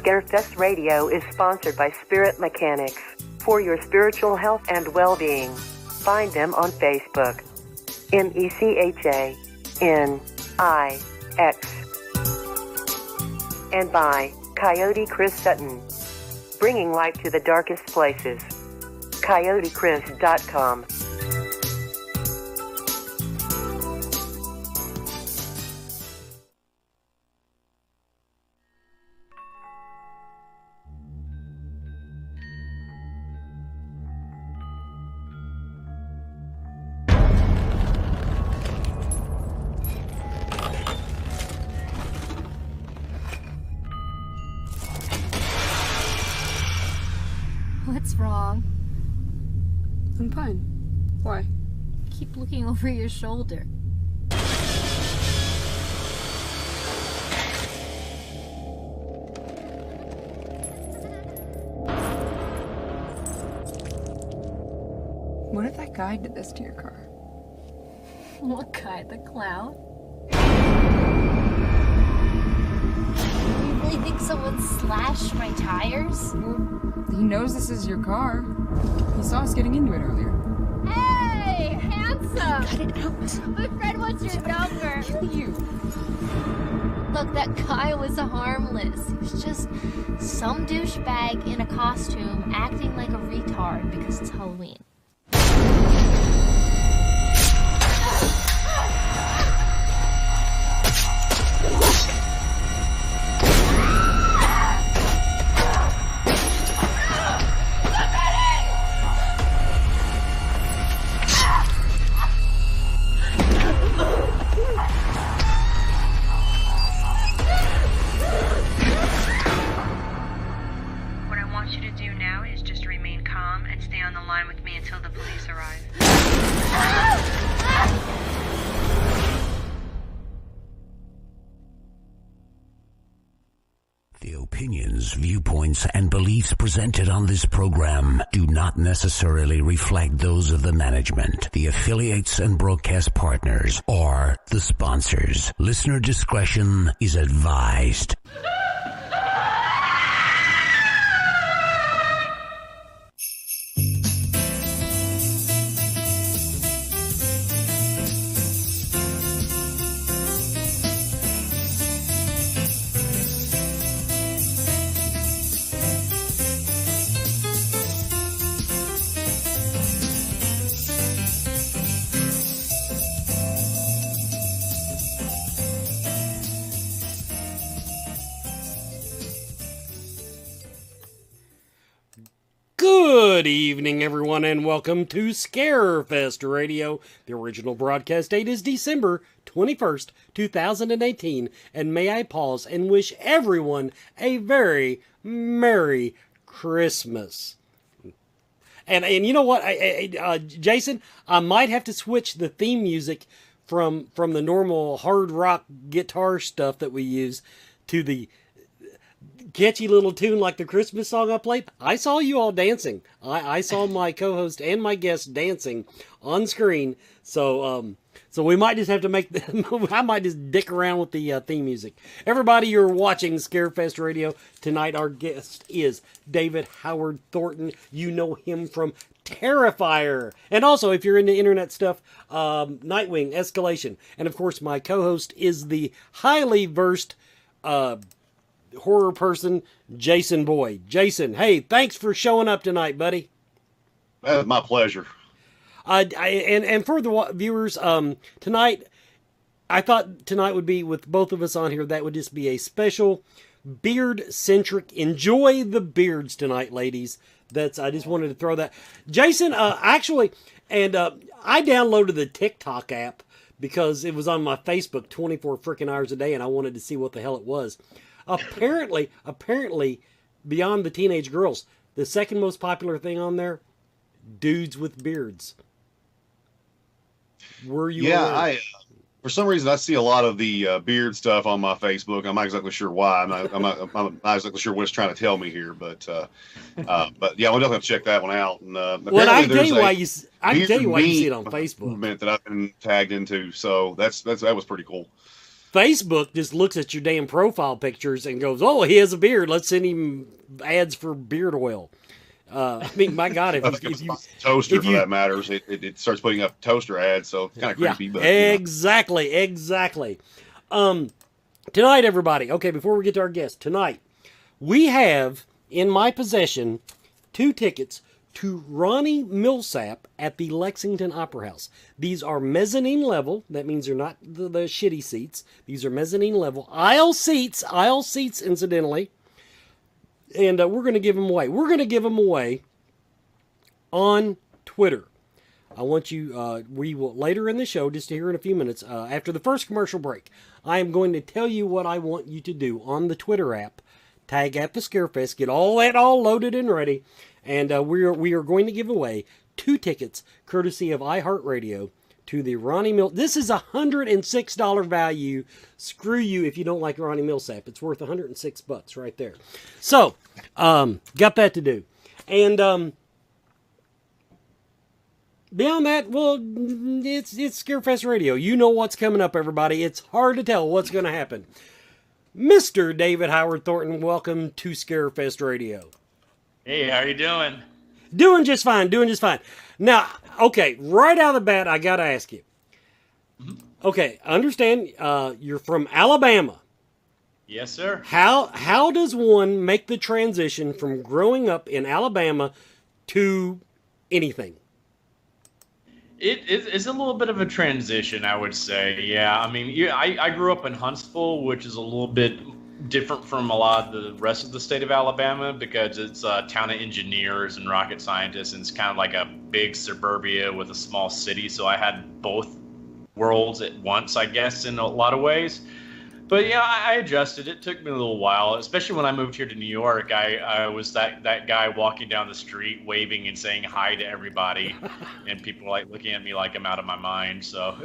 Scarefest Radio is sponsored by Spirit Mechanics for your spiritual health and well-being. Find them on Facebook. MECHANIX. And by Coyote Chris Sutton, bringing light to the darkest places. CoyoteChris.com. What's wrong? I'm fine. Why? Keep looking over your shoulder. What if that guy did this to your car? What guy? The clown? You really think someone slashed my tires? He knows this is your car. He saw us getting into it earlier. Hey, handsome! Cut it out. My friend wants your number. Kill you. Look, that guy was harmless. He was just some douchebag in a costume acting like a retard because it's Halloween. Viewpoints and beliefs presented on this program do not necessarily reflect those of the management, the affiliates and broadcast partners, or the sponsors. Listener discretion is advised. Good evening, everyone, and welcome to Scarefest Radio. The original broadcast date is December 21st, 2018, and may I pause and wish everyone a very Merry Christmas. And you know what, Jason, I might have to switch the theme music from the normal hard rock guitar stuff that we use to the catchy little tune like the Christmas song I played. I saw you all dancing. I saw my co-host and my guest dancing on screen. So we might just have to I might just dick around with the theme music. Everybody, you're watching Scarefest Radio. Tonight our guest is David Howard Thornton. You know him from Terrifier. And also, if you're into internet stuff, Nightwing Escalation. And of course, my co-host is the highly versed horror person, Jason Boyd. Jason, hey, thanks for showing up tonight, buddy. That's my pleasure. And for the viewers, tonight, I thought tonight would be, with both of us on here, that would just be a special beard-centric. Enjoy the beards tonight, ladies. I just wanted to throw that. Jason, actually, and I downloaded the TikTok app because it was on my Facebook 24 freaking hours a day, and I wanted to see what the hell it was. Apparently, beyond the teenage girls, the second most popular thing on there, dudes with beards. Were you? Yeah, for some reason I see a lot of the beard stuff on my Facebook. I'm not exactly sure why. I'm not exactly sure what it's trying to tell me here, but yeah, we'll definitely have to check that one out. And well, I can tell you why you see it on Facebook. Movement that I've been tagged into, so that was pretty cool. Facebook just looks at your damn profile pictures and goes, "Oh, he has a beard. Let's send him ads for beard oil." I mean, my God, if you toaster for that matters, it starts putting up toaster ads, so it's kind of creepy. But exactly. Tonight, everybody. Okay, before we get to our guest tonight, we have in my possession 2 tickets to Ronnie Millsap at the Lexington Opera House. These are mezzanine level. That means they're not the shitty seats. These are mezzanine level. Aisle seats, incidentally. And we're going to give them away. We're going to give them away on Twitter. I want you, we will, later in the show, just here in a few minutes, after the first commercial break, I am going to tell you what I want you to do on the Twitter app. Tag at the Scarefest, get all that all loaded and ready. And we are going to give away 2 tickets, courtesy of iHeartRadio, to the Ronnie Millsap. This is a $106 value. Screw you if you don't like Ronnie Millsap. It's worth $106 right there. So, got that to do. And beyond that, well, it's Scarefest Radio. You know what's coming up, everybody. It's hard to tell what's going to happen. Mr. David Howard Thornton, welcome to Scarefest Radio. Hey, how you doing? Doing just fine. Now, okay, right out of the bat, I got to ask you. Okay, understand you're from Alabama. Yes, sir. How does one make the transition from growing up in Alabama to anything? It's a little bit of a transition, I would say. Yeah, I mean, I grew up in Huntsville, which is a little bit different from a lot of the rest of the state of Alabama because it's a town of engineers and rocket scientists, and it's kind of like a big suburbia with a small city. So I had both worlds at once, I guess, in a lot of ways. But yeah, I adjusted. It took me a little while, especially when I moved here to New York. I was that guy walking down the street, waving and saying hi to everybody, and people like looking at me like I'm out of my mind. So,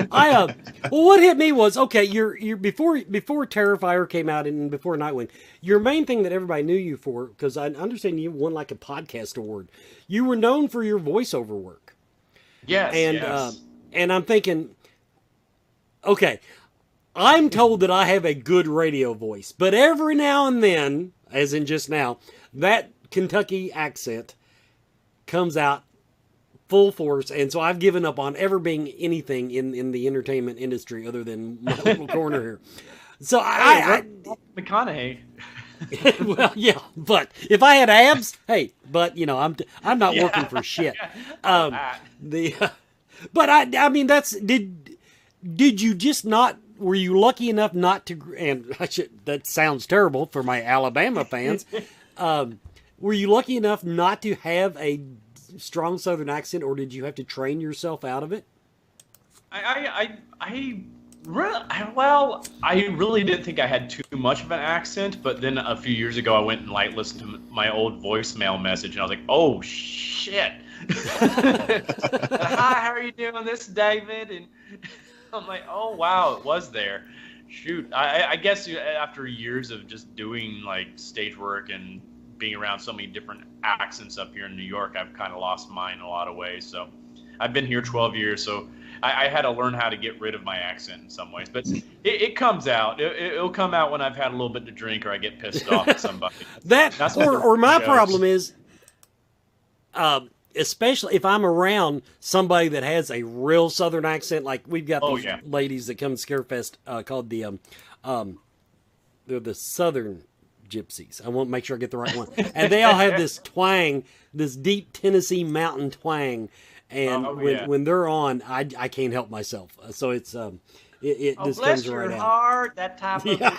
well, what hit me was okay. You're before Terrifier came out and before Nightwing, your main thing that everybody knew you for, because I understand you won like a podcast award. You were known for your voiceover work. Yes, and I'm thinking, okay. I'm told that I have a good radio voice, but every now and then, as in just now, that Kentucky accent comes out full force, and so I've given up on ever being anything in the entertainment industry other than my little corner here. So McConaughey. Well, yeah, but if I had abs, hey, but you know, I'm not working for shit. But I mean, did you just not? Were you lucky enough not to, and that sounds terrible for my Alabama fans, were you lucky enough not to have a strong Southern accent, or did you have to train yourself out of it? I really didn't think I had too much of an accent, but then a few years ago I went and listened to my old voicemail message, and I was like, oh shit. Hi, how are you doing? This is David, and I'm like, oh wow, it was there. Shoot, I guess after years of just doing like stage work and being around so many different accents up here in New York, I've kind of lost mine in a lot of ways. So I've been here 12 years, so I had to learn how to get rid of my accent in some ways. But it comes out. It'll come out when I've had a little bit to drink or I get pissed off at somebody. Or my problem is, especially if I'm around somebody that has a real Southern accent, like we've got these ladies that come to Scarefest called they're the Southern Gypsies. I want to make sure I get the right one. And they all have this twang, this deep Tennessee mountain twang. And when they're on, I can't help myself. So it's it just bless comes your right heart, that type of thing. How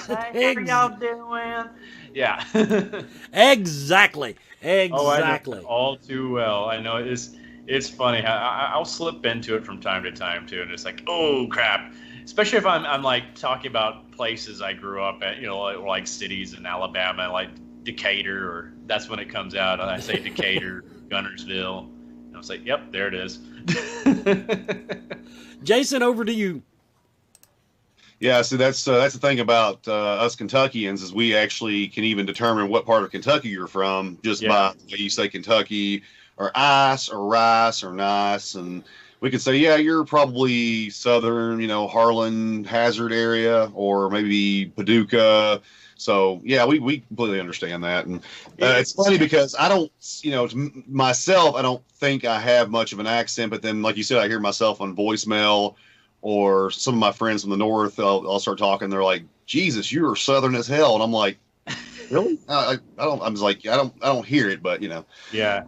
are y'all doing? Yeah. Exactly. Oh, I know all too well. I know it's funny. I'll slip into it from time to time too, and it's like, oh crap. Especially if I'm like talking about places I grew up at, you know, like cities in Alabama, like Decatur, or that's when it comes out. I say Decatur, Gunnersville. And I was like, yep, there it is. Jason, over to you. Yeah, so that's the thing about us Kentuckians is we actually can even determine what part of Kentucky you're from just by the way you say Kentucky or ice or rice or nice, and we could say, yeah, you're probably Southern, Harlan, Hazard area, or maybe Paducah. So yeah, we completely understand that, and it's funny because I don't, myself, I don't think I have much of an accent, but then, like you said, I hear myself on voicemail, or some of my friends from the north, I'll start talking. They're like, "Jesus, you're Southern as hell," and I'm like, "Really?" I don't. I'm like, I don't hear it, but Yeah.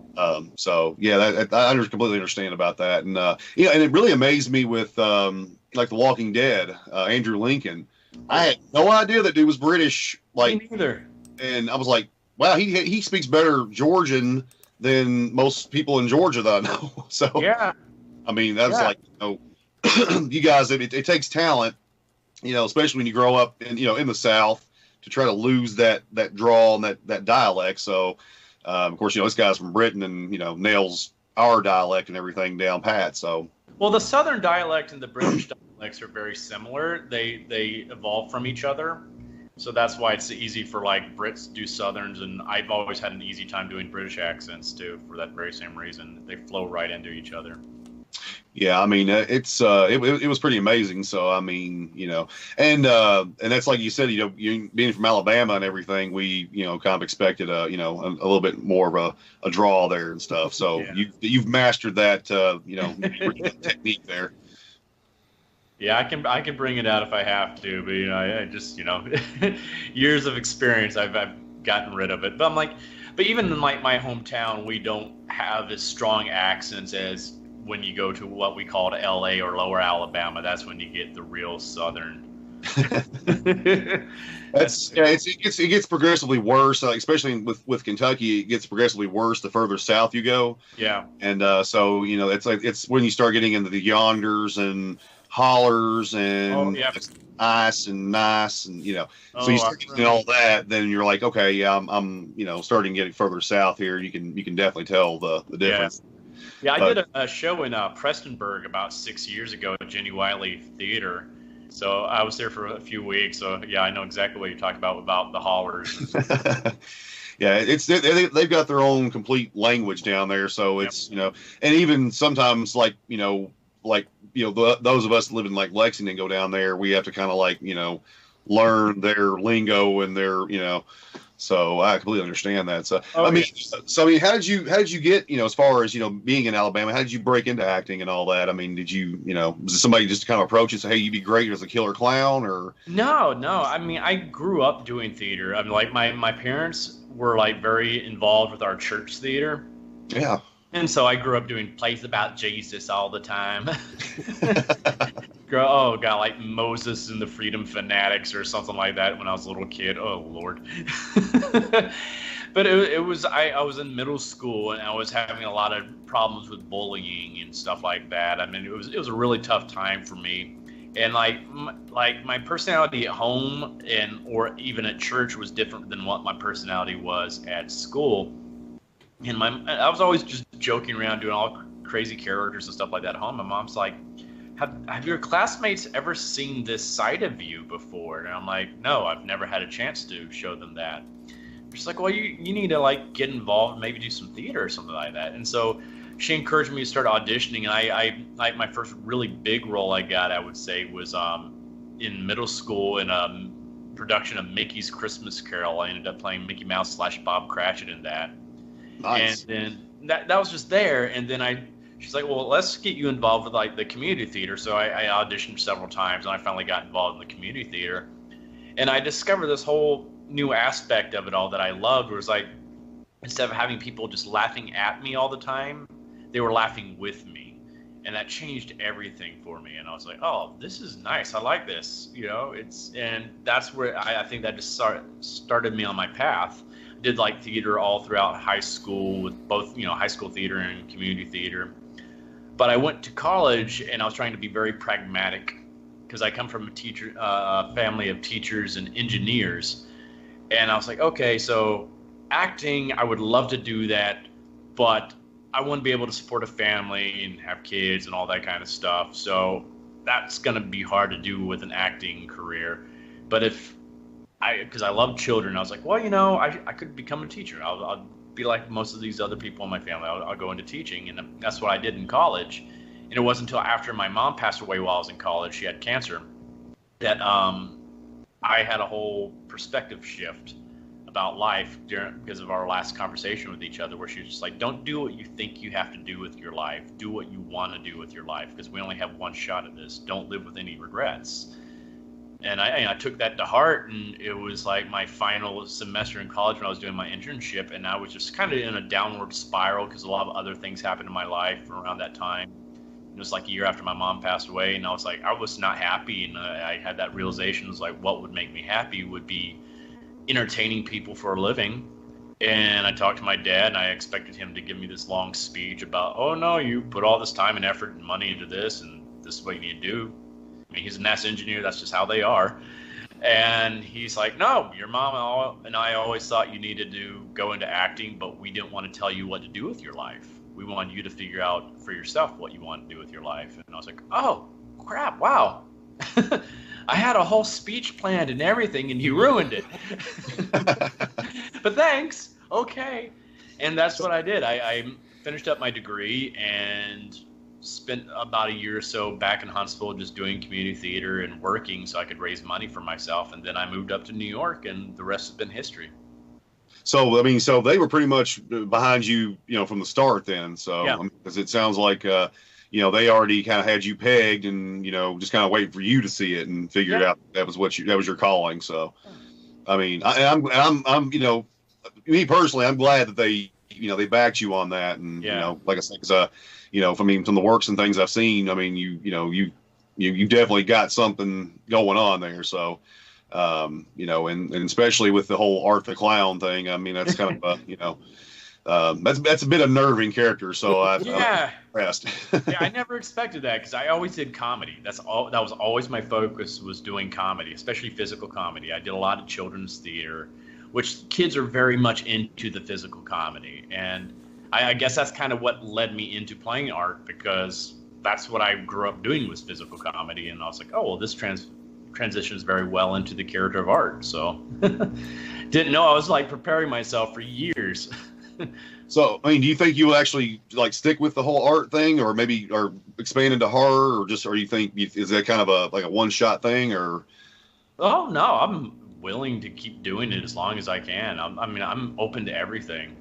So yeah, I completely understand about that, and and it really amazed me with like The Walking Dead, Andrew Lincoln. I had no idea that dude was British. Me neither. And I was like, wow, he speaks better Georgian than most people in Georgia that I know. So yeah, I mean, that's like, you guys, it takes talent, especially when you grow up in the South, to try to lose that drawl and that dialect. So of course, this guy's from Britain and nails our dialect and everything down pat. So well, the Southern dialect and the British dialects are very similar. They evolve from each other. So that's why it's easy for like Brits to do Southerns, and I've always had an easy time doing British accents too, for that very same reason. They flow right into each other. Yeah, I mean, it was pretty amazing. So I mean, and that's like you said, you being from Alabama and everything, we kind of expected a little bit more of a draw there and stuff. So yeah. you've mastered that technique there. Yeah, I can bring it out if I have to, but I just years of experience, I've gotten rid of it. But I'm like, but even in my hometown, we don't have as strong accents as when you go to what we call LA or Lower Alabama. That's when you get the real Southern. It gets progressively worse, especially with Kentucky. It gets progressively worse the further south you go. Yeah, and so it's when you start getting into the yonders and hollers and ice and nice and so you start getting all that, then you're like, okay, yeah, I'm starting getting further south here. You can definitely tell the difference. Yeah, I did a show in Prestonburg about 6 years ago at Jenny Wiley Theater. So I was there for a few weeks. So yeah, I know exactly what you're talking about the hollers. Yeah, they've got their own complete language down there. So it's and even sometimes those of us that live in like Lexington go down there, we have to kind of learn their lingo and their so I completely understand that. So I mean, how did you get as far as being in Alabama? How did you break into acting and all that? I mean, did you was somebody just kind of approach you and say, hey, you'd be great as a killer clown? Or no, I mean, I grew up doing theater. I mean, like my parents were like very involved with our church theater. Yeah. And so I grew up doing plays about Jesus all the time. Like Moses and the Freedom Fanatics or something like that when I was a little kid. Oh, Lord. But I was in middle school and I was having a lot of problems with bullying and stuff like that. I mean, it was a really tough time for me. And like my personality at home or even at church was different than what my personality was at school. And I was always just joking around doing all crazy characters and stuff like that at home. My mom's like, have your classmates ever seen this side of you before? And I'm like, no, I've never had a chance to show them that. She's like, well, you need to like get involved, maybe do some theater or something like that. And so she encouraged me to start auditioning. And I my first really big role I got, I would say, was in middle school in a production of Mickey's Christmas Carol. I ended up playing Mickey Mouse / Bob Cratchit in that. Nice. And then that was just there. And then she's like, well, let's get you involved with like the community theater. So I auditioned several times and I finally got involved in the community theater. And I discovered this whole new aspect of it all that I loved, was like, instead of having people just laughing at me all the time, they were laughing with me. And that changed everything for me. And I was like, oh, this is nice. I like this. And that's where I think that just started me on my path. Did like theater all throughout high school with both, high school theater and community theater. But I went to college and I was trying to be very pragmatic because I come from a family of teachers and engineers. And I was like, okay, so acting, I would love to do that, but I want to be able to support a family and have kids and all that kind of stuff. So that's going to be hard to do with an acting career. But because I love children, I was like, well, I could become a teacher. I'll be like most of these other people in my family. I'll go into teaching, and that's what I did in college. And it wasn't until after my mom passed away while I was in college, she had cancer, that I had a whole perspective shift about life because of our last conversation with each other, where she was just like, don't do what you think you have to do with your life. Do what you want to do with your life, because we only have one shot at this. Don't live with any regrets. And I took that to heart, and it was like my final semester in college when I was doing my internship, and I was just kind of in a downward spiral because a lot of other things happened in my life around that time. It was like a year after my mom passed away, and I was like, I was not happy, and I had that realization. It was like, what would make me happy would be entertaining people for a living. And I talked to my dad, and I expected him to give me this long speech about, oh no, you put all this time and effort and money into this, and this is what you need to do. I mean, he's a NASA engineer, that's just how they are. And he's like, no, your mom and I always thought you needed to go into acting, but we didn't want to tell you what to do with your life. We wanted you to figure out for yourself what you want to do with your life. And I was like, oh crap, wow. I had a whole speech planned and everything, and you ruined it. But thanks. Okay. And that's what I did. I finished up my degree and spent about a year or so back in Huntsville just doing community theater and working so I could raise money for myself. And then I moved up to New York, and the rest has been history. So, I mean, so they were pretty much behind you, from the start then. So, Yeah. Because it sounds like, they already kind of had you pegged and, just kind of waiting for you to see it and figured out that was your calling. So, I mean, I'm me personally, I'm glad that they they backed you on that. And, like I said, because, from the works and things I've seen, I mean, you definitely got something going on there. So, and especially with the whole Art the Clown thing, I mean, that's kind of, that's a bit unnerving character. So I'm impressed. Yeah, I never expected that because I always did comedy. That was always my focus, was doing comedy, especially physical comedy. I did a lot of children's theater, which kids are very much into the physical comedy. And I guess that's kind of what led me into playing art, because that's what I grew up doing, was physical comedy. And I was like, oh, well, this transitions very well into the character of art. So didn't know I was like preparing myself for years. So, I mean, do you think you will actually like stick with the whole art thing, or maybe or expand into horror, or you think is that kind of a one-shot thing, or? Oh no, I'm willing to keep doing it as long as I can. I'm open to everything.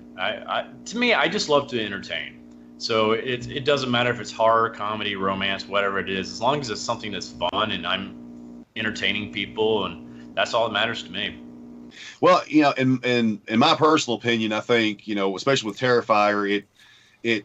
To me, I just love to entertain. So it doesn't matter if it's horror, comedy, romance, whatever it is, as long as it's something that's fun and I'm entertaining people, and that's all that matters to me. Well, in my personal opinion, I think, especially with Terrifier, it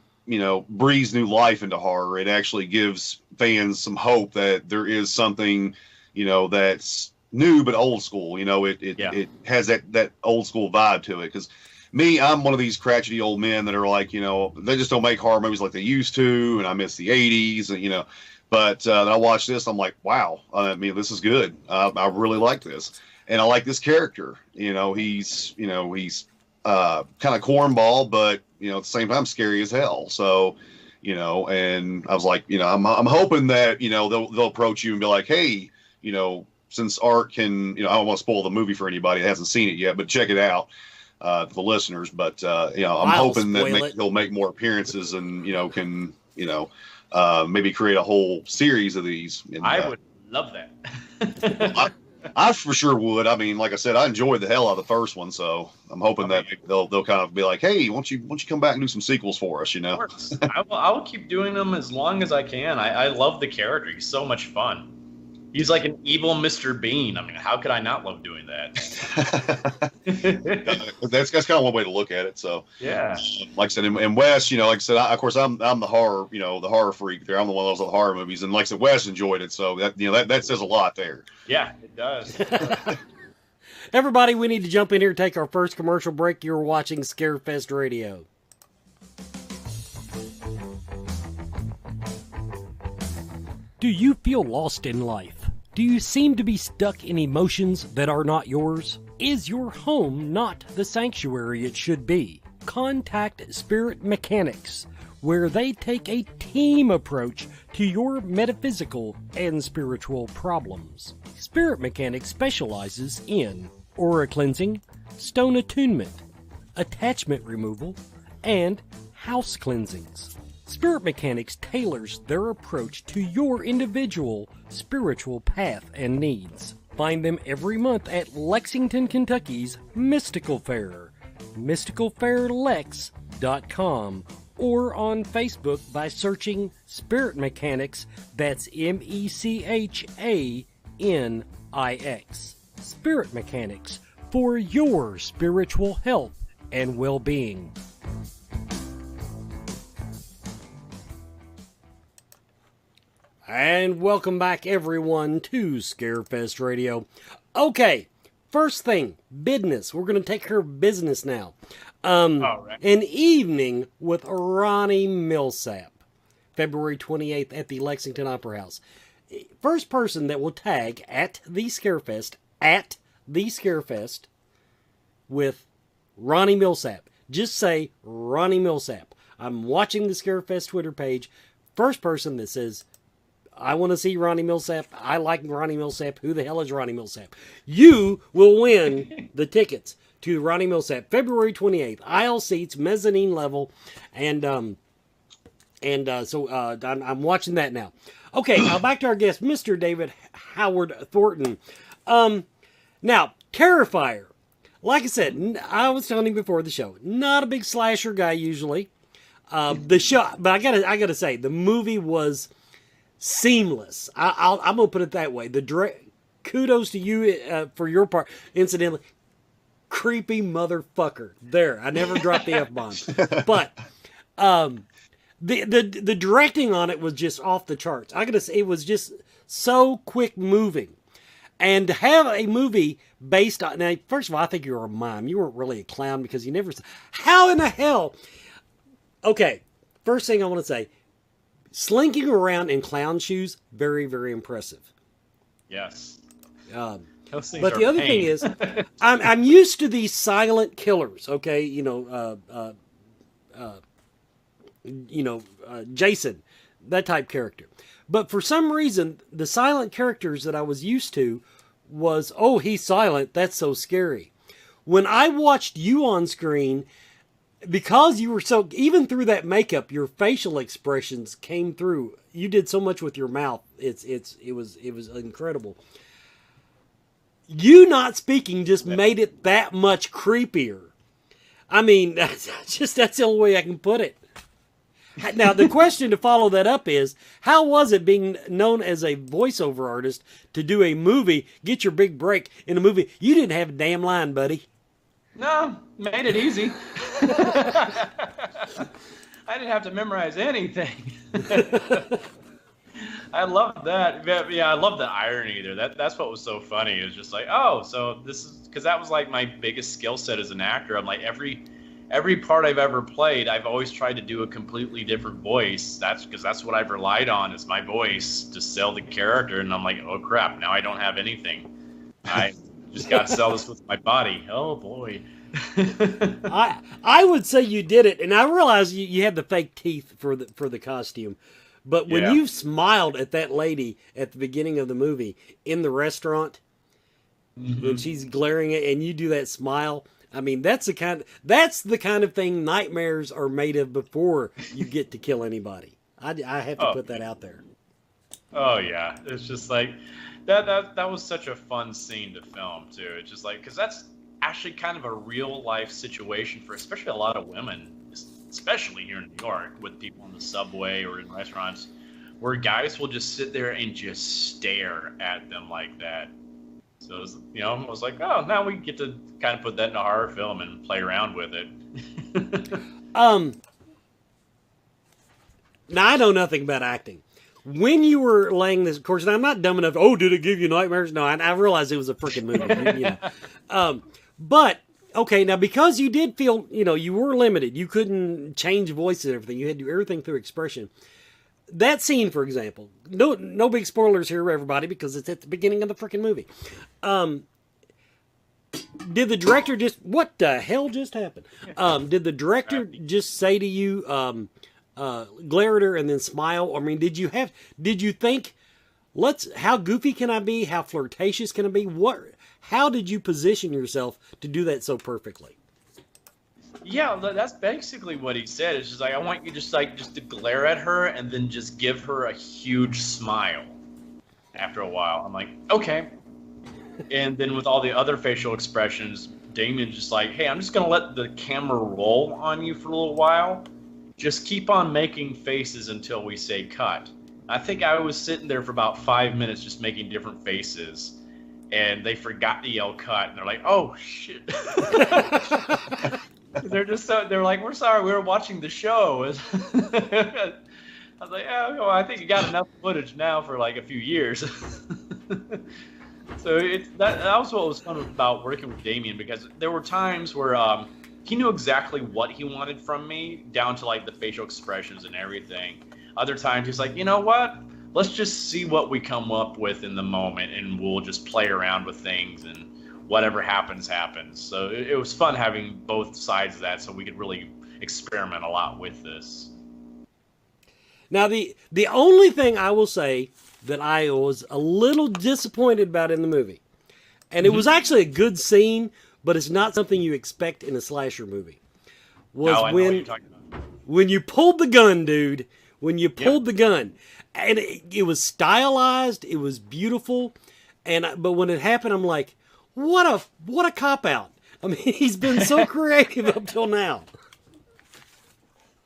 breathes new life into horror. It actually gives fans some hope that there is something, that's new but old school. It has that old school vibe to it. Because me, I'm one of these crotchety old men that are like, they just don't make horror movies like they used to, and I miss the 80s, and But I watched this, I'm like, wow, I mean, this is good. I really like this. And I like this character. He's kind of cornball, but at the same time scary as hell. So, and I was like, I'm hoping that they'll approach you and be like, hey, since Art can, I don't want to spoil the movie for anybody that hasn't seen it yet, but check it out for the listeners. But I'm hoping that he'll make more appearances and can maybe create a whole series of these. And, I would love that. I for sure would. I mean, like I said, I enjoyed the hell out of the first one, so I'm hoping that they'll kind of be like, "Hey, why don't you come back and do some sequels for us?" I will keep doing them as long as I can. I love the character. He's so much fun. He's like an evil Mr. Bean. I mean, how could I not love doing that? That's kind of one way to look at it. So yeah, like I said, in Wes, like I said, of course, I'm the horror, the horror freak there. I'm the one of those horror movies, and like I said, Wes enjoyed it. So that says a lot there. Yeah, it does. Everybody, we need to jump in here and take our first commercial break. You're watching Scarefest Radio. Do you feel lost in life? Do you seem to be stuck in emotions that are not yours? Is your home not the sanctuary it should be? Contact Spirit Mechanics, where they take a team approach to your metaphysical and spiritual problems. Spirit Mechanics specializes in aura cleansing, stone attunement, attachment removal, and house cleansings. Spirit Mechanics tailors their approach to your individual spiritual path and needs. Find them every month at Lexington, Kentucky's Mystical Fair, mysticalfairlex.com, or on Facebook by searching Spirit Mechanics, that's MECHANIX. Spirit Mechanics, for your spiritual health and well-being. And welcome back, everyone, to Scarefest Radio. Okay, first thing, business. We're going to take care of business now. Right. An evening with Ronnie Millsap, February 28th at the Lexington Opera House. First person that will tag at the Scarefest, with Ronnie Millsap. Just say Ronnie Millsap. I'm watching the Scarefest Twitter page. First person that says, I want to see Ronnie Millsap. I like Ronnie Millsap. Who the hell is Ronnie Millsap? You will win the tickets to Ronnie Millsap, February 28th. Aisle seats, mezzanine level, and I'm watching that now. Okay, now back to our guest, Mr. David Howard Thornton. Now, Terrifier. Like I said, I was telling him before the show, not a big slasher guy usually. The show, but I gotta say, the movie was seamless. I'm gonna put it that way. Kudos to you for your part. Incidentally, creepy motherfucker. There, I never dropped the F-bomb. But the directing on it was just off the charts. I gotta say, it was just so quick moving. And to have a movie based on... Now, first of all, I think you were a mime. You weren't really a clown because you never... How in the hell... Okay, first thing I want to say, slinking around in clown shoes, very, very impressive. Yes. But the other thing is, I'm used to these silent killers, okay? Jason, that type character. But for some reason, the silent characters that I was used to was, oh, he's silent, that's so scary. When I watched you on screen, because you were so, even through that makeup, your facial expressions came through. You did so much with your mouth. It was incredible. You not speaking just made it that much creepier. I mean, that's the only way I can put it. Now, the question to follow that up is, how was it being known as a voiceover artist to do a movie, get your big break in a movie? You didn't have a damn line, buddy. No, made it easy. I didn't have to memorize anything. I love that. Yeah, I love the irony there. That's what was so funny. It was just like, oh, so this is, because that was like my biggest skill set as an actor. I'm like, every part I've ever played, I've always tried to do a completely different voice. That's because that's what I've relied on, is my voice to sell the character. And I'm like, oh crap, now I don't have anything. I just got to sell this with my body. Oh boy. I would say you did it, and I realize you had the fake teeth for the costume. But when you smiled at that lady at the beginning of the movie in the restaurant, when she's glaring at, and you do that smile, I mean, that's the kind of thing nightmares are made of before you get to kill anybody. I have to put that out there. Oh yeah, it's just like that was such a fun scene to film too. It's just like, because that's actually kind of a real life situation for especially a lot of women, especially here in New York, with people on the subway or in restaurants, where guys will just sit there and just stare at them like that. So, I was like, oh, now we get to kind of put that in a horror film and play around with it. Now, I know nothing about acting. When you were laying this course, and I'm not dumb enough, did it give you nightmares? No, I realized it was a freaking movie. But, okay, now because you did feel, you were limited. You couldn't change voices and everything. You had to do everything through expression. That scene, for example, no big spoilers here, everybody, because it's at the beginning of the freaking movie. Did the director what the hell just happened? Did the director just say to you, glare at her and then smile? I mean, did you think, how goofy can I be? How flirtatious can I be? How did you position yourself to do that so perfectly? Yeah, that's basically what he said. It's just like, I want you just to glare at her and then just give her a huge smile. After a while, I'm like, okay. And then with all the other facial expressions, Damien's just like, hey, I'm just gonna let the camera roll on you for a little while. Just keep on making faces until we say cut. I think I was sitting there for about 5 minutes just making different faces, and they forgot to yell cut, and they're like, oh shit. They're like, we're sorry, we were watching the show. I was like, oh, well, I think you got enough footage now for like a few years. So that was what was fun about working with Damien, because there were times where he knew exactly what he wanted from me, down to like the facial expressions and everything. Other times he's like, you know what? Let's just see what we come up with in the moment, and we'll just play around with things, and whatever happens, happens. So it was fun having both sides of that, so we could really experiment a lot with this. Now, the only thing I will say that I was a little disappointed about in the movie, and it was actually a good scene, but it's not something you expect in a slasher movie, was when you pulled the gun, dude. When you pulled the gun, and it was stylized, it was beautiful, but when it happened, I'm like, what a cop out. I mean, he's been so creative up till now.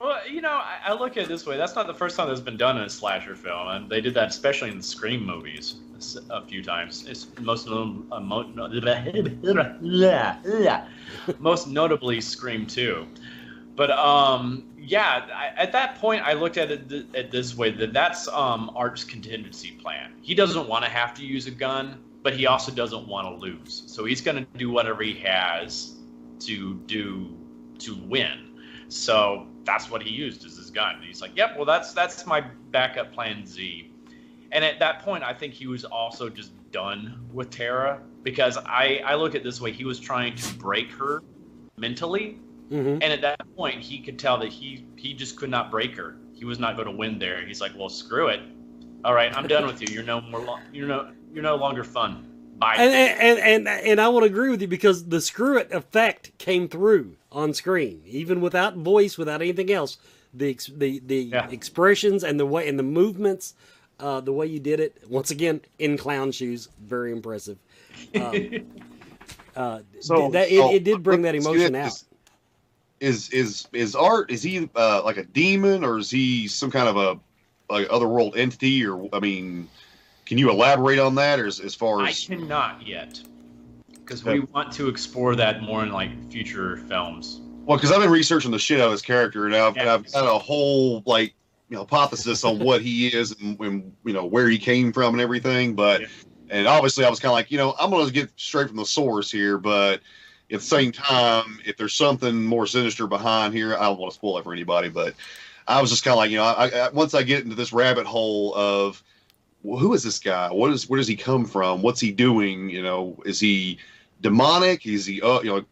Well, you know, I look at it this way. That's not the first time that's been done in a slasher film, and they did that especially in the Scream movies a few times. It's most notably Scream 2. But yeah, at that point, I looked at it this way: that's Art's contingency plan. He doesn't want to have to use a gun, but he also doesn't want to lose. So he's going to do whatever he has to win. So that's what he used, as his gun. And he's like, yep, well, that's my backup plan Z. And at that point, I think he was also just done with Tara, because I look at it this way: he was trying to break her mentally. Mm-hmm. And at that point, he could tell that he just could not break her. He was not going to win there. He's like, well, screw it. All right, I'm done with you. You're no longer fun. Bye. And I will agree with you, because the screw it effect came through on screen, even without voice, without anything else. The expressions and the way and the movements, the way you did it. Once again, in clown shoes, very impressive. It did bring that emotion out. Is Art, is he like a demon, or is he some kind of a otherworld entity, or I mean, can you elaborate on that, or as far as I cannot yet, because we want to explore that more in like future films. Well, because I've been researching the shit out of his character, and I've got a whole hypothesis on what he is and where he came from and everything, but and obviously I was kind of like, I'm going to get straight from the source here, but at the same time, if there's something more sinister behind here, I don't want to spoil it for anybody, but I was just kind of like, I once I get into this rabbit hole of, well, who is this guy? Where does he come from? What's he doing? Is he demonic? Is he,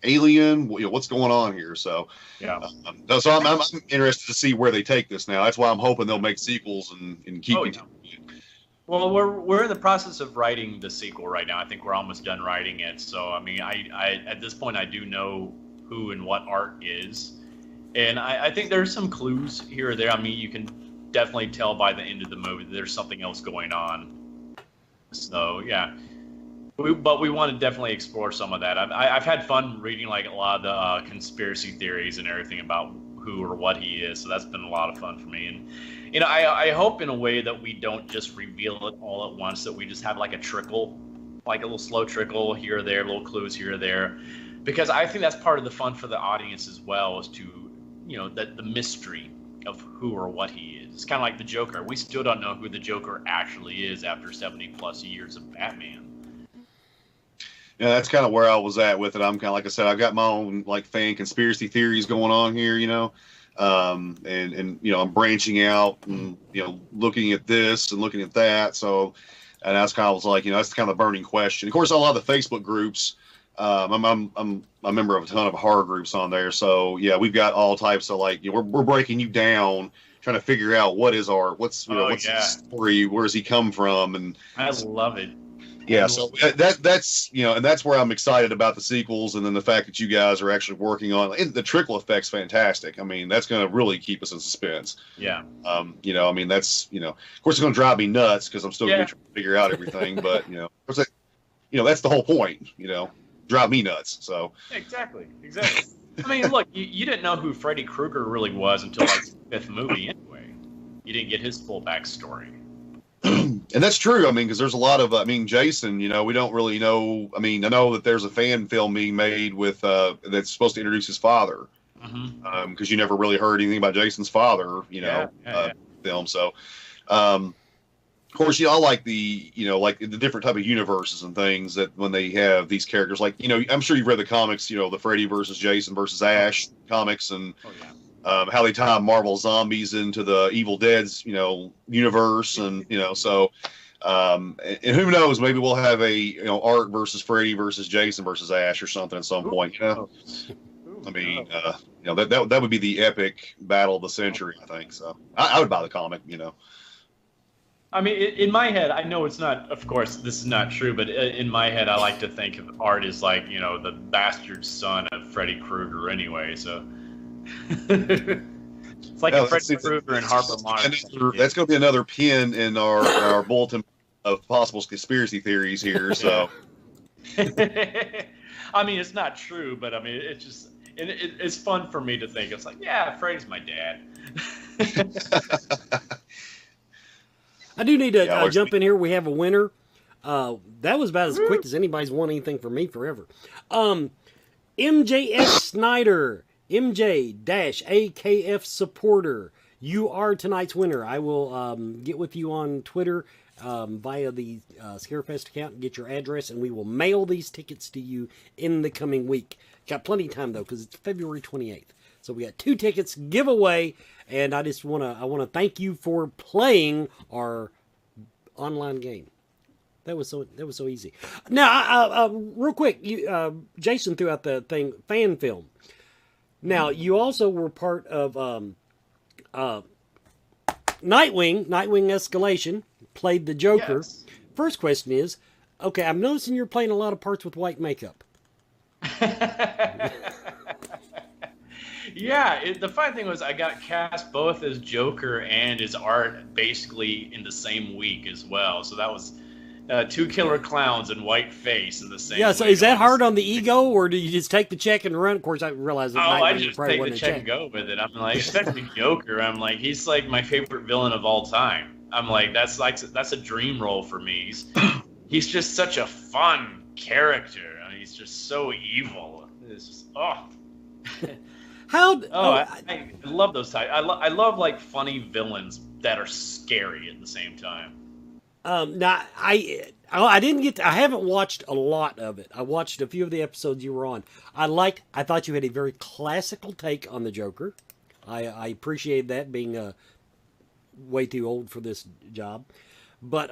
alien? What's going on here? So, so I'm interested to see where they take this now. That's why I'm hoping they'll make sequels and keep it. Well, we're in the process of writing the sequel right now. I think we're almost done writing it. So, I mean, I at this point, I do know who and what Art is. And I think there's some clues here or there. I mean, you can definitely tell by the end of the movie that there's something else going on. So, yeah. But we want to definitely explore some of that. I've had fun reading like a lot of the conspiracy theories and everything about who or what he is. So that's been a lot of fun for me. And I hope in a way that we don't just reveal it all at once, that we just have like a trickle, like a little slow trickle here or there, little clues here or there, because I think that's part of the fun for the audience as well, is to, the mystery of who or what he is. It's kind of like the Joker. We still don't know who the Joker actually is after 70 plus years of Batman. Yeah, that's kind of where I was at with it. I'm kind of, like I said, I've got my own fan conspiracy theories going on here, and I'm branching out and looking at this and looking at that. So, and that's kind of was like, that's kind of the burning question. Of course, a lot of the Facebook groups. I'm a member of a ton of horror groups on there. So yeah, we've got all types of we're breaking you down, trying to figure out what is Art, what's the story, where does he come from, and I love it. Yeah, so that's and that's where I'm excited about the sequels, and then the fact that you guys are actually working on the trickle effect's fantastic. I mean, that's going to really keep us in suspense. Yeah. I mean, that's of course it's going to drive me nuts because I'm still going to try to figure out everything, but that's the whole point. Drive me nuts. So exactly. I mean, look, you didn't know who Freddy Krueger really was until like the fifth movie, anyway. You didn't get his full backstory. And that's true. I mean, because there's a lot of, Jason, we don't really know. I mean, I know that there's a fan film being made with that's supposed to introduce his father. Because you never really heard anything about Jason's father, film. So, of course, I like the, like the different type of universes and things that when they have these characters, like, I'm sure you've read the comics, the Freddy versus Jason versus Ash comics, and how they tie Marvel Zombies into the Evil Dead's, universe, and so, and who knows, maybe we'll have a Art versus Freddy versus Jason versus Ash or something at some point. I mean, that would be the epic battle of the century, I think. So I would buy the comic. I mean, in my head, I know it's not. Of course, this is not true, but in my head, I like to think of Art as like the bastard son of Freddy Krueger. Anyway, so. It's like a Freddy Krueger and Harper Marx. That's going to be another pin in our bulletin of possible conspiracy theories here. So, I mean, it's not true, but I mean, it's just it's fun for me to think. It's like, yeah, Freddy's my dad. I do need to jump in here. We have a winner. That was about as quick as anybody's won anything from me forever. MJS Snyder. MJ-AKF supporter. You are tonight's winner. I will get with you on Twitter via the Scarefest account and get your address, and we will mail these tickets to you in the coming week. Got plenty of time, though, because it's February 28th. So we got 2 tickets giveaway, and I just want to thank you for playing our online game. That was so easy. Now, real quick, Jason threw out the thing, fan film. Now, you also were part of Nightwing Escalation, played the Joker. Yes. First question is, okay, I'm noticing you're playing a lot of parts with white makeup. Yeah, the funny thing was I got cast both as Joker and as Art basically in the same week as well. So that was 2 killer clowns in white face in the same. Yeah, so is that hard on the ego, or do you just take the check and run? Of course, I realize that. I just take the check and go with it. I'm like, especially Joker. I'm like, he's like my favorite villain of all time. I'm like, that's a dream role for me. He's just such a fun character. I mean, he's just so evil. It's just I love those types. I love like funny villains that are scary at the same time. Now I didn't get I haven't watched a lot of it. I watched a few of the episodes you were on. I thought you had a very classical take on the Joker. I appreciated that, being way too old for this job. But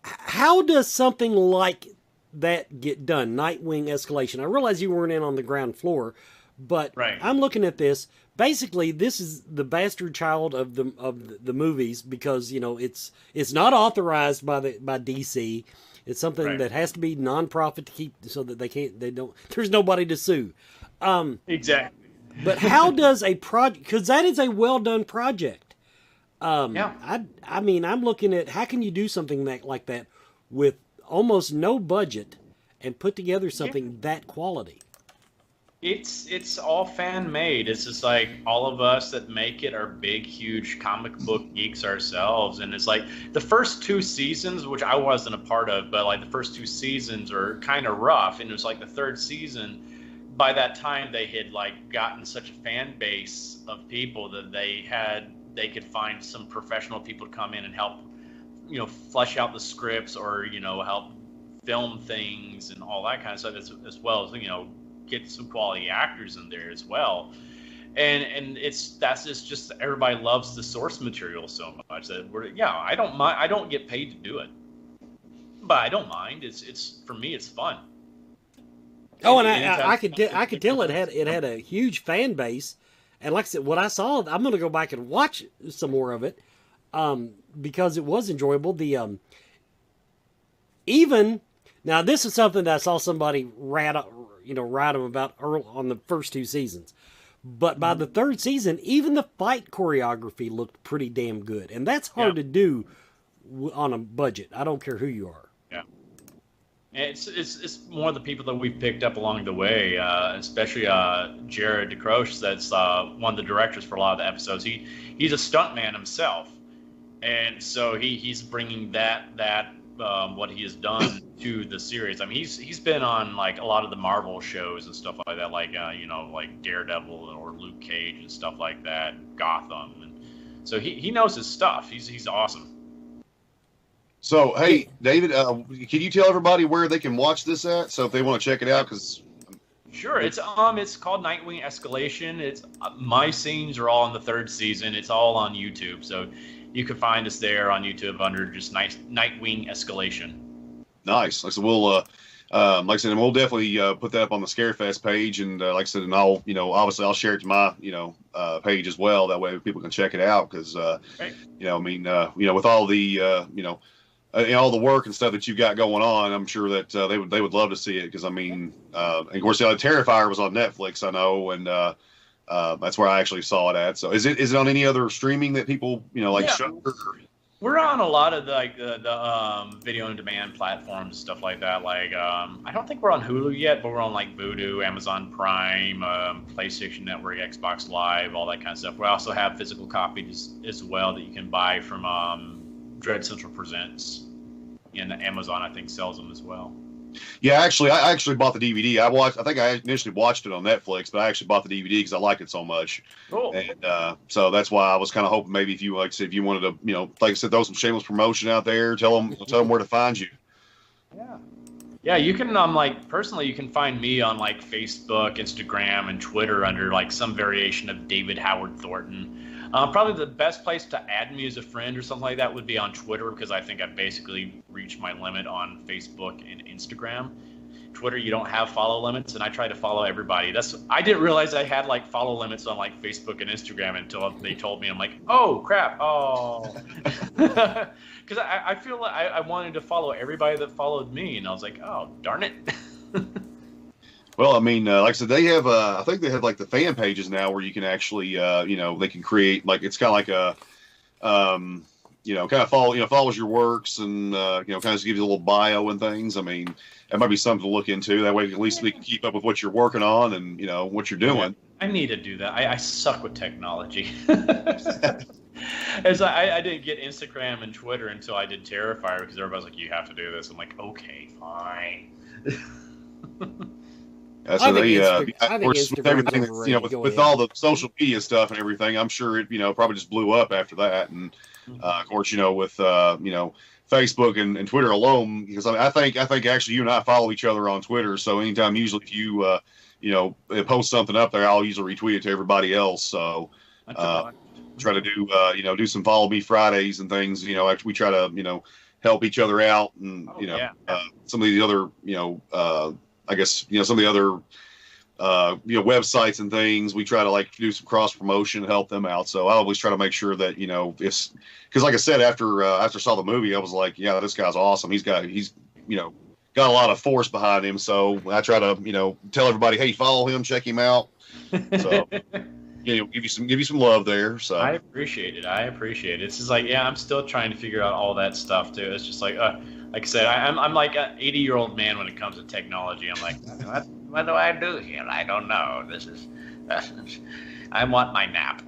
how does something like that get done? Nightwing Escalation. I realize you weren't in on the ground floor, but right. I'm looking at this. Basically, this is the bastard child of the movies, because it's not authorized by DC. It's something that has to be nonprofit to keep, so that there's nobody to sue. Exactly. But how does a project? Because that is a well done project. I mean, I'm looking at how can you do something like that with almost no budget and put together something that quality. It's all fan made. It's just like all of us that make it are big, huge comic book geeks ourselves. And it's like the first 2 seasons, which I wasn't a part of, but like the first 2 seasons are kind of rough. And it was like the 3rd season, by that time they had like gotten such a fan base of people that they could find some professional people to come in and help, flesh out the scripts, or, help film things and all that kind of stuff, as well as, get some quality actors in there as well. And that's just everybody loves the source material so much that I don't mind. I don't get paid to do it, but I don't mind. It's for me, it's fun. Oh, and I could tell it had a huge fan base. And like I said, what I saw, I'm going to go back and watch some more of it, because it was enjoyable. even now, this is something that I saw somebody write them about early on the first 2 seasons. But by the 3rd season, even the fight choreography looked pretty damn good, and that's hard to do on a budget. I don't care who you are. Yeah, it's more the people that we've picked up along the way, especially Jared DeCroce. That's one of the directors for a lot of the episodes. He's a stuntman himself, and so he's bringing that what he has done to the series. I mean, he's been on like a lot of the Marvel shows and stuff like that, like like Daredevil or Luke Cage and stuff like that, Gotham, and so he knows his stuff. He's awesome. So hey, David, can you tell everybody where they can watch this at? So if they want to check it out, because sure, it's called Nightwing Escalation. It's my scenes are all in the 3rd season. It's all on YouTube, so you can find us there on YouTube under just Nightwing Escalation. Nice. Like I said, we'll we'll definitely put that up on the Scarefest page, and like I said, and I'll obviously I'll share it to my page as well. That way people can check it out, because right. With all the all the work and stuff that you've got going on, I'm sure that they would love to see it, because and of course Terrifier was on Netflix, I know, and that's where I actually saw it at. So is it on any other streaming that people Shudder? We're on a lot of the video on demand platforms, stuff like that. Like I don't think we're on Hulu yet, but we're on like Vudu, Amazon Prime, PlayStation Network, Xbox Live, all that kind of stuff. We also have physical copies as well that you can buy from Dread Central Presents, and Amazon I think sells them as well. Yeah, I actually bought the DVD. I think I initially watched it on Netflix, but I actually bought the DVD because I liked it so much. Cool. And so that's why I was kind of hoping maybe if you if you wanted to, like I said, throw some shameless promotion out there, tell them where to find you. Yeah, you can personally, you can find me on like Facebook, Instagram, and Twitter under like some variation of David Howard Thornton. Probably the best place to add me as a friend or something like that would be on Twitter, because I think I've basically reached my limit on Facebook and Instagram. Twitter, you don't have follow limits, and I try to follow everybody. I didn't realize I had like follow limits on like Facebook and Instagram until they told me. I'm like, oh crap, because I feel like I wanted to follow everybody that followed me, and I was like, oh darn it. Well, I mean, like I said, they have, I think they have like the fan pages now where you can actually, they can create, like, it's kind of like a, kind of follows your works, and, kind of gives you a little bio and things. I mean, that might be something to look into. That way, at least we can keep up with what you're working on and, what you're doing. I need to do that. I suck with technology. As I didn't get Instagram and Twitter until I did Terrifier, because everybody's like, you have to do this. I'm like, okay, fine. So with everything, with all the social media stuff and everything, I'm sure it, probably just blew up after that. And of course, with Facebook and Twitter alone, because I think actually you and I follow each other on Twitter. So anytime, usually if you post something up there, I'll usually retweet it to everybody else. So try to do some follow me Fridays and things. We try to help each other out, and some of these other I guess, some of the other, websites and things, we try to do some cross promotion and help them out. So I always try to make sure that, it's, because like I said, after I saw the movie, I was like, yeah, this guy's awesome. He's got a lot of force behind him. So I try to, tell everybody, hey, follow him, check him out. So, give you some love there. So I appreciate it. It's just like, I'm still trying to figure out all that stuff too. It's just like I said, I'm like an 80-year-old man when it comes to technology. I'm like, what do I do here? I don't know. I want my nap.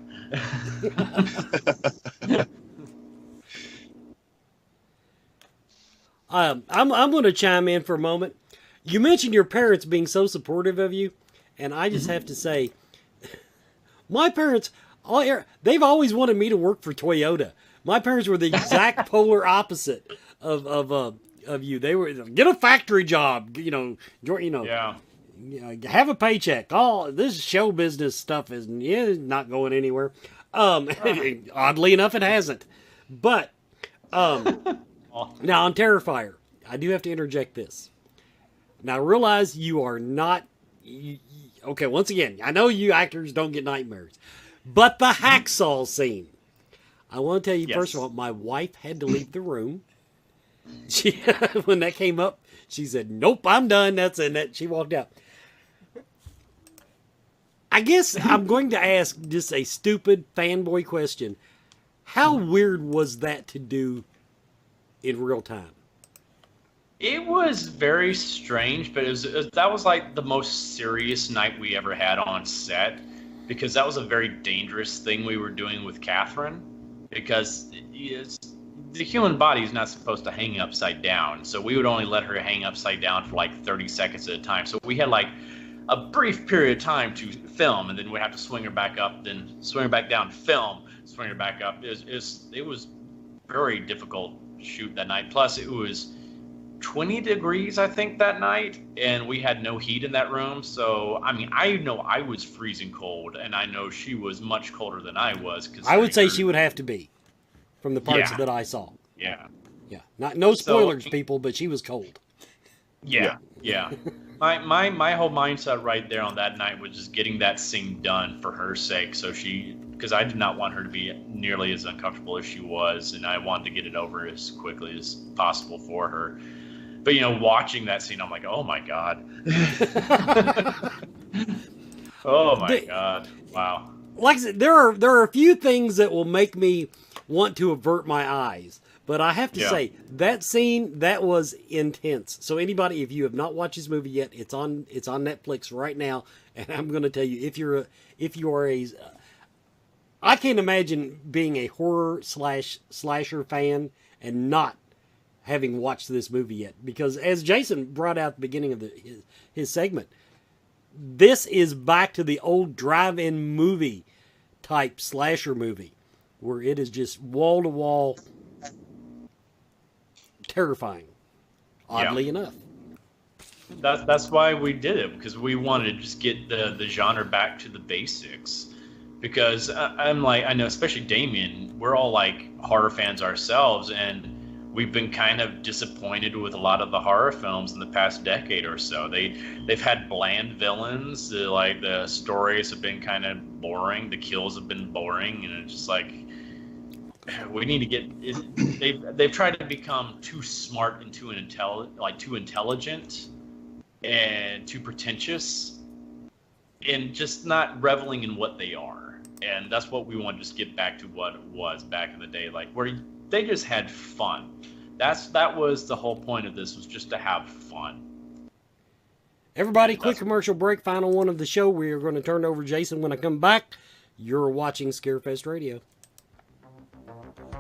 I'm going to chime in for a moment. You mentioned your parents being so supportive of you, and I just have to say, my parents, they've always wanted me to work for Toyota. My parents were the exact polar opposite of you. They were, get a factory job, have a paycheck. All this show business stuff is not going anywhere. Oddly enough, it hasn't. But now on Terrifier, I do have to interject this. Now realize you are not. Okay, once again, I know you actors don't get nightmares, but the hacksaw scene. I want to tell you, first of all, my wife had to leave the room When that came up, she said, "Nope, I'm done." That's it. She walked out. I guess I'm going to ask just a stupid fanboy question. How weird was that to do in real time? It was very strange, but that was like the most serious night we ever had on set, because that was a very dangerous thing we were doing with Catherine, because the human body is not supposed to hang upside down, so we would only let her hang upside down for like 30 seconds at a time. So we had like a brief period of time to film, and then we'd have to swing her back up, then swing her back down, film, swing her back up. It was very difficult to shoot that night. Plus, it was 20 degrees, I think, that night, and we had no heat in that room. So, I mean, I know I was freezing cold, and I know she was much colder than I was. I would say she would have to be, from the parts that I saw. Yeah. Yeah. No spoilers, people, but she was cold. Yeah. My whole mindset right there on that night was just getting that scene done for her sake. So because I did not want her to be nearly as uncomfortable as she was, and I wanted to get it over as quickly as possible for her. But, watching that scene, I'm like, oh my God. Oh my God. Wow. Like I said, there are a few things that will make me want to avert my eyes. But I have to say, that scene, that was intense. So anybody, if you have not watched this movie yet, it's on Netflix right now. And I'm going to tell you, if you are I can't imagine being a horror slasher fan and not having watched this movie yet. Because as Jason brought out at the beginning of his segment, this is back to the old drive-in movie type slasher movie, where it is just wall-to-wall terrifying, oddly enough. That's why we did it, because we wanted to just get the genre back to the basics. Because I'm like, I know, especially Damien, we're all like horror fans ourselves, and we've been kind of disappointed with a lot of the horror films in the past decade or so. They've had bland villains. The stories have been kind of boring. The kills have been boring, and it's just like, we need to get. They've tried to become too smart and too intelligent and too pretentious, and just not reveling in what they are. And that's what we want to just get back to what it was back in the day, like where they just had fun. That was the whole point of this, was just to have fun. Everybody, quick commercial break. Final one of the show. We are going to turn it over to Jason when I come back. You're watching Scarefest Radio.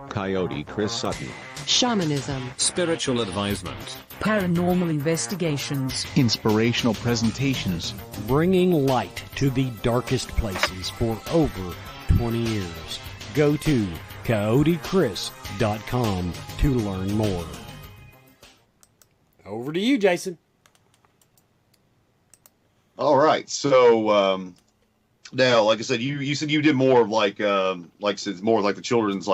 Coyote Chris Sutton. Shamanism. Spiritual advisement. Paranormal investigations. Inspirational presentations. Bringing light to the darkest places for over 20 years. Go to coyotechris.com to learn more. Over to you, Jason. All right. So, now, like I said, you said you did more of like I said, more like the children's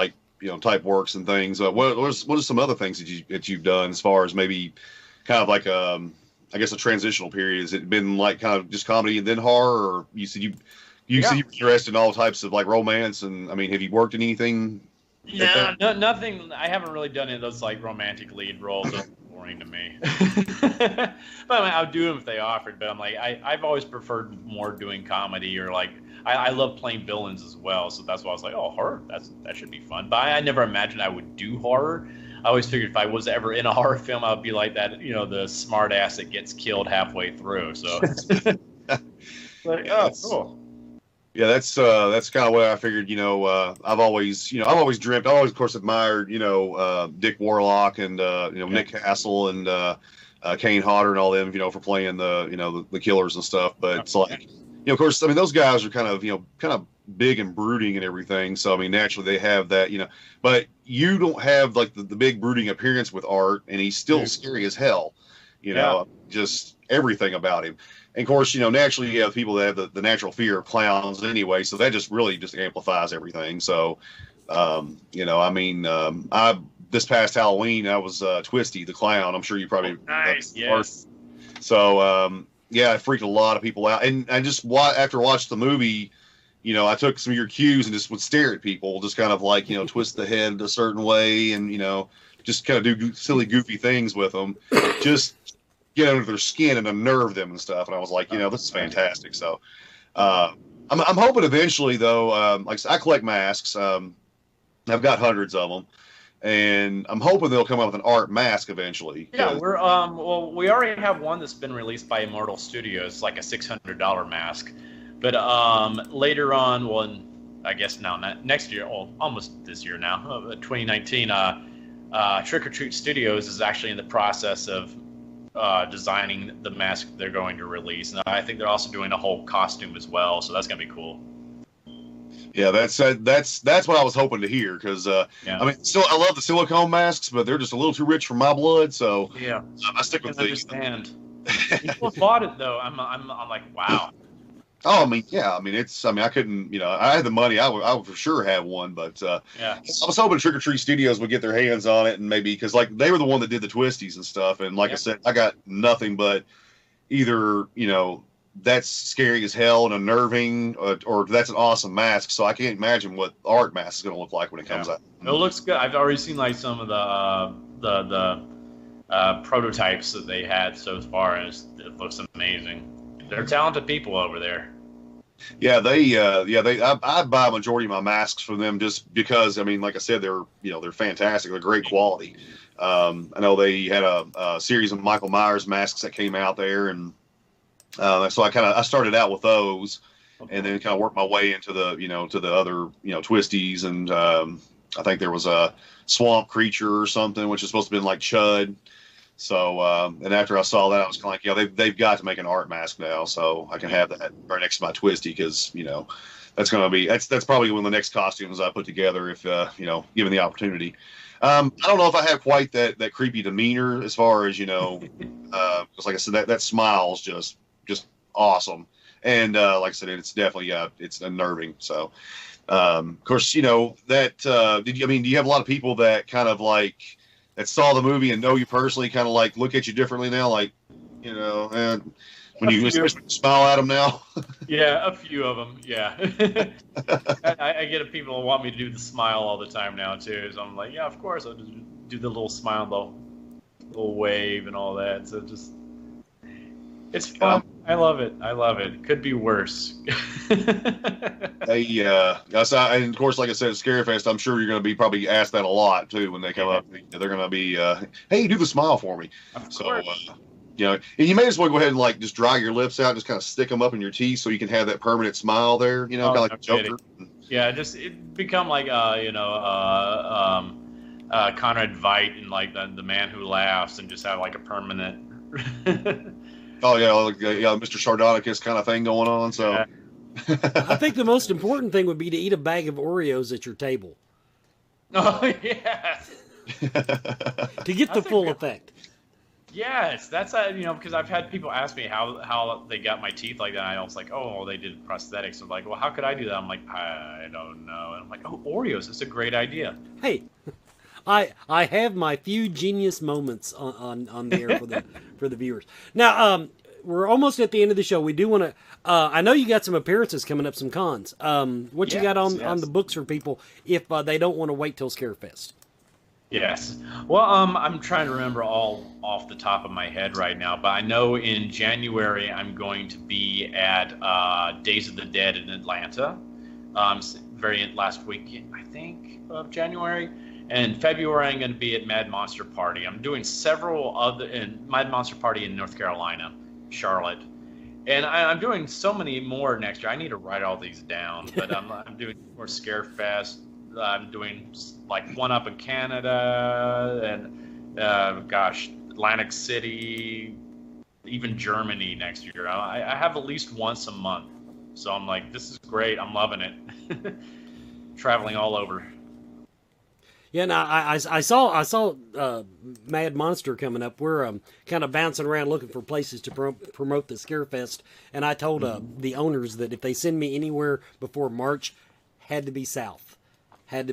type works and things. What are some other things that you've done as far as maybe kind of like I guess a transitional period? Has it been like kind of just comedy and then horror, or you said you said you're interested in all types of like romance, and I mean, have you worked in anything? No, nothing. I haven't really done any of those like romantic lead roles. That's boring to me. But I mean, I'll do them if they offered. But I'm like, I've always preferred more doing comedy, or like I love playing villains as well. So that's why I was like, oh, horror, that should be fun. But I never imagined I would do horror. I always figured if I was ever in a horror film, I would be like that, the smart ass that gets killed halfway through. So, like, oh, cool. Yeah, that's kind of what I figured. I've always dreamt. I always, of course, admired, Dick Warlock and Nick Castle and Kane Hodder and all them, for playing the killers and stuff. But it's like, of course, I mean, those guys are kind of big and brooding and everything. So I mean, naturally they have that, but you don't have like the big brooding appearance with Art, and he's still scary as hell. Just everything about him. And of course, naturally you have people that have the natural fear of clowns anyway, so that just really just amplifies everything. So, this past Halloween I was Twisty the clown. I'm sure you probably nice, yes. So, it freaked a lot of people out. And I just after watching the movie, I took some of your cues and just would stare at people, just kind of like twist the head a certain way and just kind of do silly, goofy things with them, just get under their skin and unnerve them and stuff. And I was like, this is fantastic. So I'm hoping eventually, though, like I said, I collect masks. I've got hundreds of them. And I'm hoping they'll come up with an art mask eventually. Yeah, we're we already have one that's been released by Immortal Studios, like a $600 mask. But later on, I guess now, next year, almost this year now, 2019, Trick or Treat Studios is actually in the process of designing the mask they're going to release. And I think they're also doing a whole costume as well, so that's gonna be cool. Yeah, that's what I was hoping to hear, because I mean, still, I love the silicone masks, but they're just a little too rich for my blood. So yeah, I stick with these. Understand. People bought it though. I'm like, wow. Oh, I mean, yeah. I mean, I couldn't. I had the money. I would for sure have one, but yeah. I was hoping Trick or Treat Studios would get their hands on it, and maybe because like they were the one that did the twisties and stuff, and like I said, I got nothing but either that's scary as hell and unnerving, or that's an awesome mask. So I can't imagine what the art mask is going to look like when it comes out. It looks good. I've already seen like some of the prototypes that they had so far, and it looks amazing. They're talented people over there. Yeah, I buy a majority of my masks from them just because, I mean, like I said, they're fantastic. They're great quality. I know they had a series of Michael Myers masks that came out there, and so I started out with those, and then kind of worked my way into the to the other twisties, and I think there was a swamp creature or something, which is supposed to be like Chud. So and after I saw that, I was kind of like, they've got to make an art mask now, so I can have that right next to my twisty, because that's going to be that's probably one of the next costumes I put together if given the opportunity. I don't know if I have quite that creepy demeanor as far as because like I said, that smile's just awesome, and like I said, it's definitely it's unnerving. So of course do you have a lot of people that kind of like that saw the movie and know you personally, kind of like look at you differently now, like and when you smile at them now? Yeah, a few of them. Yeah. I get people who want me to do the smile all the time now too, so I'm like, yeah, of course I'll just do the little smile, the little wave and all that. So it's fun. I love it. Could be worse. And of course, like I said, at Scarefest, I'm sure you're going to be probably asked that a lot too when they come up. They're going to be, hey, do the smile for me. So, and you may as well go ahead and like just dry your lips out, and just kind of stick them up in your teeth so you can have that permanent smile there. Kind of like a Joker. Yeah, it become like Conrad Veidt and like the Man Who Laughs, and just have like a permanent. Oh yeah, Mr. Sardonicus kind of thing going on. So, yeah. I think the most important thing would be to eat a bag of Oreos at your table. Oh yeah. To get the full effect. Yes, that's because I've had people ask me how they got my teeth like that. And I was like, oh, they did prosthetics. I'm like, well, how could I do that? I'm like, I don't know. And I'm like, oh, Oreos, it's a great idea. Hey, I have my few genius moments on the air for the viewers. Now, we're almost at the end of the show. We do want to. I know you got some appearances coming up, some cons. What you got on the books for people if they don't want to wait till Scarefest? Yes. Well, I'm trying to remember all off the top of my head right now, but I know in January I'm going to be at Days of the Dead in Atlanta. Very last week, I think, of January. And in February, I'm going to be at Mad Monster Party. I'm doing several Mad Monster Party in North Carolina, Charlotte. And I'm doing so many more next year. I need to write all these down. But I'm doing more Scarefest. I'm doing like one up in Canada and Atlantic City, even Germany next year. I have at least once a month, so I'm like, this is great. I'm loving it. Traveling all over. Yeah, now I saw Mad Monster coming up. We're kind of bouncing around looking for places to promote the Scarefest, and I told the owners that if they send me anywhere before March, had to be south. And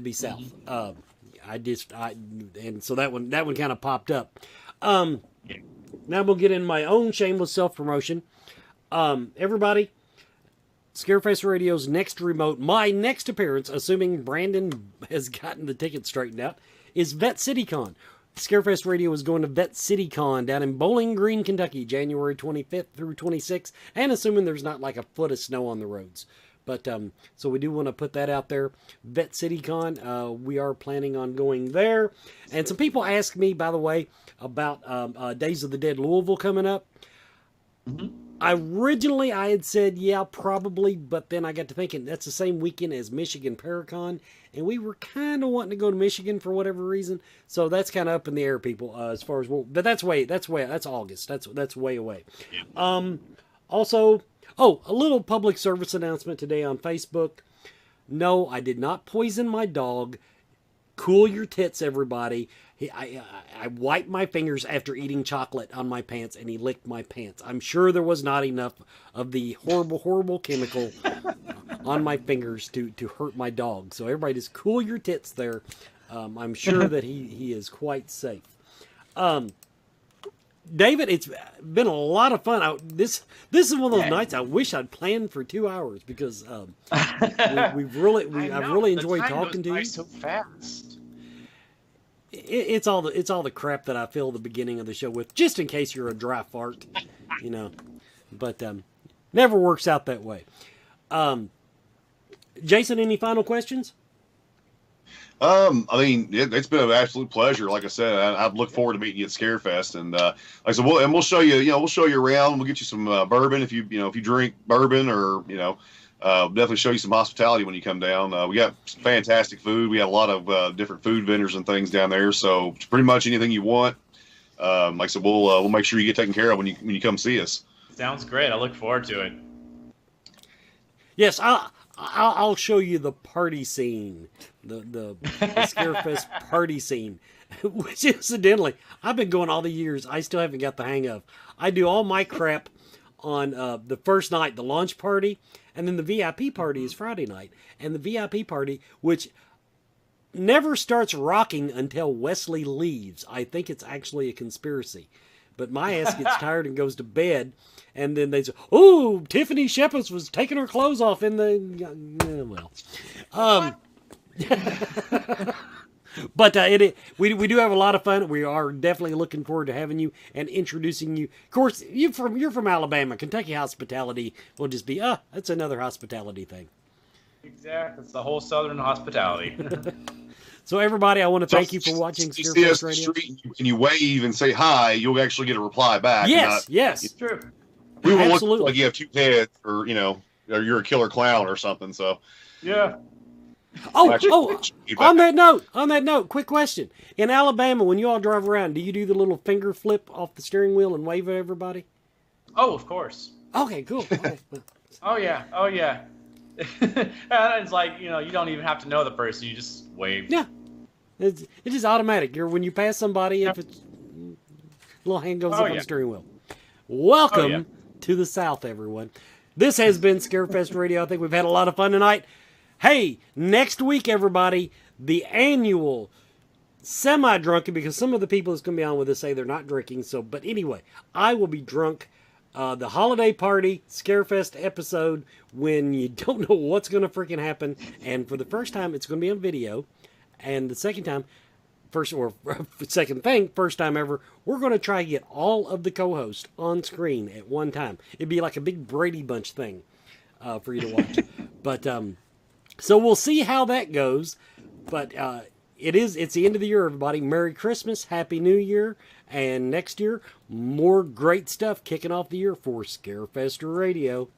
so that one kind of popped up. Now we'll get in my own shameless self-promotion. Everybody, Scarefest Radio's next remote, my next appearance, assuming Brandon has gotten the ticket straightened out, is Vet CityCon. Scarefest Radio is going to Vet City Con down in Bowling Green, Kentucky, January 25th through 26th, and assuming there's not like a foot of snow on the roads. But, so we do want to put that out there. Vet City Con, we are planning on going there. And some people ask me, by the way, about Days of the Dead Louisville coming up. Originally, I had said, yeah, probably, but then I got to thinking that's the same weekend as Michigan Paracon, and we were kind of wanting to go to Michigan for whatever reason, so that's kind of up in the air, people, as far as, well, but that's August, that's way away. Also, a little public service announcement today on Facebook. No, I did not poison my dog. Cool your tits, everybody. I wiped my fingers after eating chocolate on my pants, and he licked my pants. I'm sure there was not enough of the horrible, horrible chemical on my fingers to hurt my dog. So everybody just cool your tits there. I'm sure that he is quite safe. David, it's been a lot of fun. This is one of those nights I wish I'd planned for 2 hours because I've really enjoyed talking to you. So fast. It's all the crap that I fill the beginning of the show with, just in case you're a dry fart, you know. But never works out that way. Jason, any final questions? I mean, it's been an absolute pleasure. Like I said, I look forward to meeting you at Scarefest, and like I said, we'll show you. We'll show you around. We'll get you some bourbon if you drink bourbon, or definitely show you some hospitality when you come down. We got some fantastic food. We got a lot of different food vendors and things down there. So pretty much anything you want. Like I said, we'll make sure you get taken care of when you come see us. Sounds great. I look forward to it. Yes, I'll show you the party scene, the Scarefest party scene, which incidentally, I've been going all the years. I still haven't got the hang of. I do all my crap on the first night, the launch party, and then the VIP party is Friday night. And the VIP party, which never starts rocking until Wesley leaves. I think it's actually a conspiracy. But my ass gets tired and goes to bed, and then they say, "Oh, Tiffany Shepard was taking her clothes off in the..." But we do have a lot of fun. We are definitely looking forward to having you and introducing you. Of course, you're from Alabama. Kentucky hospitality will just be, that's another hospitality thing. Exactly. It's the whole Southern hospitality. So everybody, I want to thank you for watching Scarefest Radio. And you wave and say hi, you'll actually get a reply back. Yes, yes. It's true. We will look like you have two heads, or or you're a killer clown or something. So yeah. On that note, quick question. In Alabama, when you all drive around, do you do the little finger flip off the steering wheel and wave at everybody? Oh, of course. Okay, cool. Oh yeah. It's like, you don't even have to know the person. You just wave. Yeah. It's just automatic. When you pass somebody, if it's a little hand goes up on the steering wheel. Welcome to the South, everyone. This has been Scarefest Radio. I think we've had a lot of fun tonight. Hey, next week, everybody, the annual semi-drunken, because some of the people that's going to be on with us say they're not drinking. But anyway, I will be drunk. The holiday party Scarefest episode when you don't know what's going to freaking happen. And for the first time, it's going to be on video. And the second time, first time ever, we're going to try to get all of the co-hosts on screen at one time. It'd be like a big Brady Bunch thing for you to watch. But so we'll see how that goes. But it's the end of the year, everybody. Merry Christmas, Happy New Year, and next year, more great stuff kicking off the year for Scarefest Radio.